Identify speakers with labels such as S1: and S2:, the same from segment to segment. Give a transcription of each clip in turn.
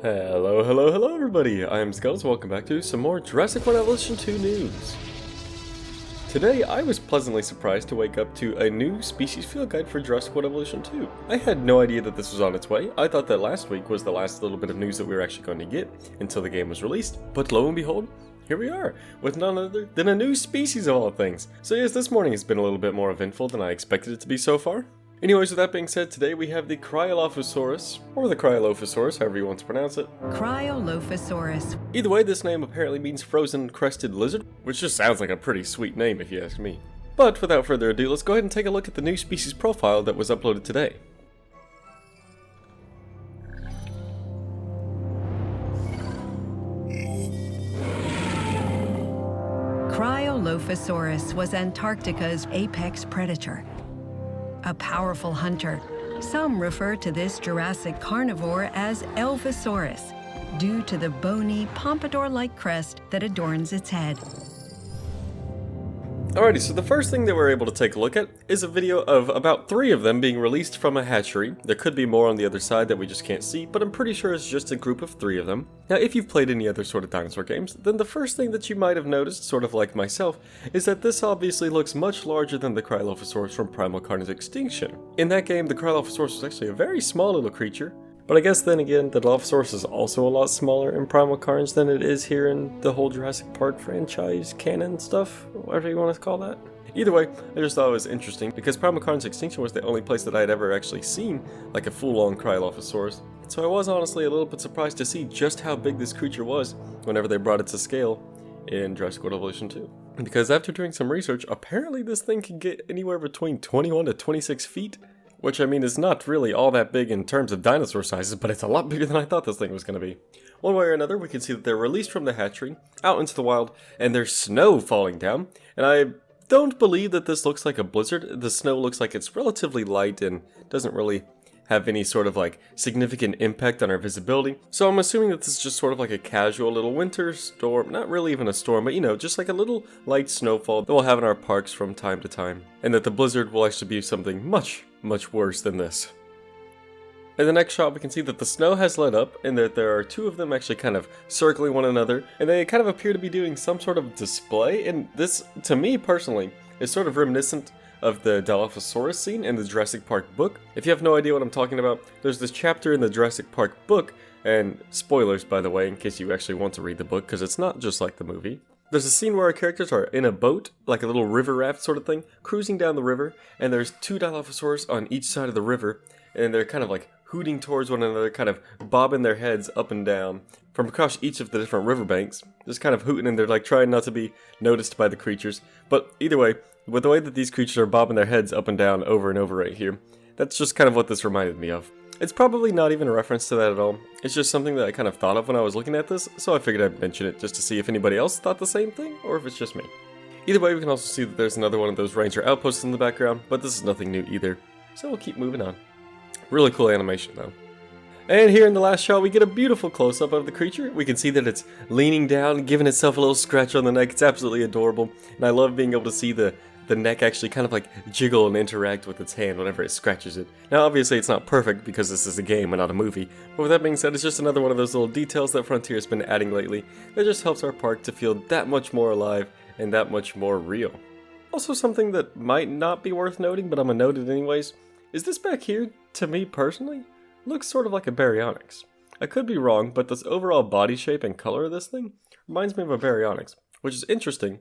S1: Hello everybody, I am Scuttles, welcome back to some more Jurassic World Evolution 2 news. Today I was pleasantly surprised to wake up to a new species field guide for Jurassic World Evolution 2. I had no idea that this was on its way. I thought that last week was the last little bit of news that we were actually going to get until the game was released, but lo and behold, here we are, with none other than a new species of all things. So yes, this morning has been a little bit more eventful than I expected it to be so far. Anyways, with that being said, today we have the Cryolophosaurus, or the Cryolophosaurus, however you want to pronounce it.
S2: Cryolophosaurus.
S1: Either way, this name apparently means frozen crested lizard, which just sounds like a pretty sweet name if you ask me. But without further ado, let's go ahead and take a look at the new species profile that was uploaded today.
S2: Cryolophosaurus was Antarctica's apex predator. A powerful hunter. Some refer to this Jurassic carnivore as Elvis-saurus, due to the bony, pompadour-like crest that adorns its head.
S1: Alrighty, so the first thing that we're able to take a look at is a video of about 3 of them being released from a hatchery. There could be more on the other side that we just can't see, but I'm pretty sure it's just a group of 3 of them. Now, if you've played any other sort of dinosaur games, then the first thing that you might have noticed, sort of like myself, is that this obviously looks much larger than the Cryolophosaurus from Primal Carnage Extinction. In that game, the Cryolophosaurus was actually a very small little creature, but I guess then again, the Dilophosaurus is also a lot smaller in Primal Carnage than it is here in the whole Jurassic Park franchise canon stuff, whatever you want to call that. Either way, I just thought it was interesting because Primal Carnage Extinction was the only place that I had ever actually seen like a full-on Cryolophosaurus. So I was honestly a little bit surprised to see just how big this creature was whenever they brought it to scale in Jurassic World Evolution 2. Because after doing some research, apparently this thing can get anywhere between 21 to 26 feet. Which, I mean, is not really all that big in terms of dinosaur sizes, but it's a lot bigger than I thought this thing was going to be. One way or another, we can see that they're released from the hatchery, out into the wild, and there's snow falling down. And I don't believe that this looks like a blizzard. The snow looks like it's relatively light and doesn't really have any sort of like significant impact on our visibility. So I'm assuming that this is just sort of like a casual little winter storm, not really even a storm, but you know, just like a little light snowfall that we'll have in our parks from time to time. And that the blizzard will actually be something much worse than this. In the next shot, we can see that the snow has let up and that there are 2 of them actually kind of circling one another, and they kind of appear to be doing some sort of display. And this, to me personally, is sort of reminiscent of the Dilophosaurus scene in the Jurassic Park book. If you have no idea what I'm talking about, there's this chapter in the Jurassic Park book, and spoilers by the way, in case you actually want to read the book, because it's not just like the movie. There's a scene where our characters are in a boat, like a little river raft sort of thing, cruising down the river, and there's 2 Dilophosaurus on each side of the river, and they're kind of like hooting towards one another, kind of bobbing their heads up and down from across each of the different riverbanks, just kind of hooting, and they're like trying not to be noticed by the creatures. But either way, with the way that these creatures are bobbing their heads up and down over and over right here, that's just kind of what this reminded me of. It's probably not even a reference to that at all. It's just something that I kind of thought of when I was looking at this, so I figured I'd mention it just to see if anybody else thought the same thing, or if it's just me. Either way, we can also see that there's another one of those ranger outposts in the background, but this is nothing new either, so we'll keep moving on. Really cool animation though. And here in the last shot, we get a beautiful close-up of the creature. We can see that it's leaning down, giving itself a little scratch on the neck. It's absolutely adorable, and I love being able to see the neck actually kind of like jiggle and interact with its hand whenever it scratches it. Now obviously it's not perfect because this is a game and not a movie, but with that being said, it's just another one of those little details that Frontier has been adding lately that just helps our park to feel that much more alive and that much more real. Also, something that might not be worth noting, but I'm gonna note it anyways, is this back here, to me personally, looks sort of like a baryonyx. I could be wrong, but this overall body shape and color of this thing reminds me of a baryonyx, which is interesting.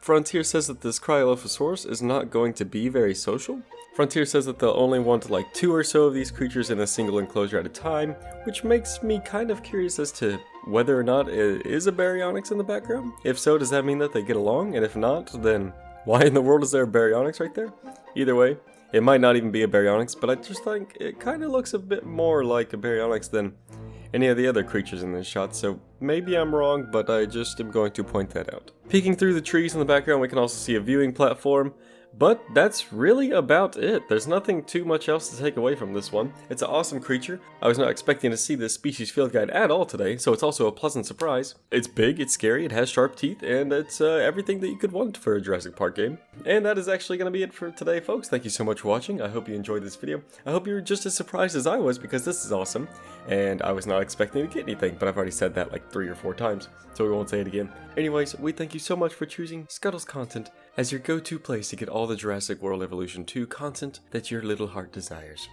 S1: Frontier says that this Cryolophosaurus is not going to be very social. Frontier says that they'll only want like 2 or so of these creatures in a single enclosure at a time, which makes me kind of curious as to whether or not it is a baryonyx in the background. If so, does that mean that they get along? And if not, then why in the world is there a baryonyx right there? Either way, it might not even be a baryonyx, but I just think it kind of looks a bit more like a baryonyx than any of the other creatures in this shot, so maybe I'm wrong, but I just am going to point that out. Peeking through the trees in the background, we can also see a viewing platform, But that's really about it. There's nothing too much else to take away from this one. It's an awesome creature. I was not expecting to see this species field guide at all today, so it's also a pleasant surprise. It's big, it's scary, it has sharp teeth, and it's everything that you could want for a Jurassic Park game. And that is actually going to be it for today, folks. Thank you so much for watching. I hope you enjoyed this video. I hope you're just as surprised as I was, because this is awesome. And I was not expecting to get anything, but I've already said that like 3 or 4 times, so we won't say it again. Anyways, we thank you so much for choosing Scuttles content as your go-to place to get all the Jurassic World Evolution 2 content that your little heart desires.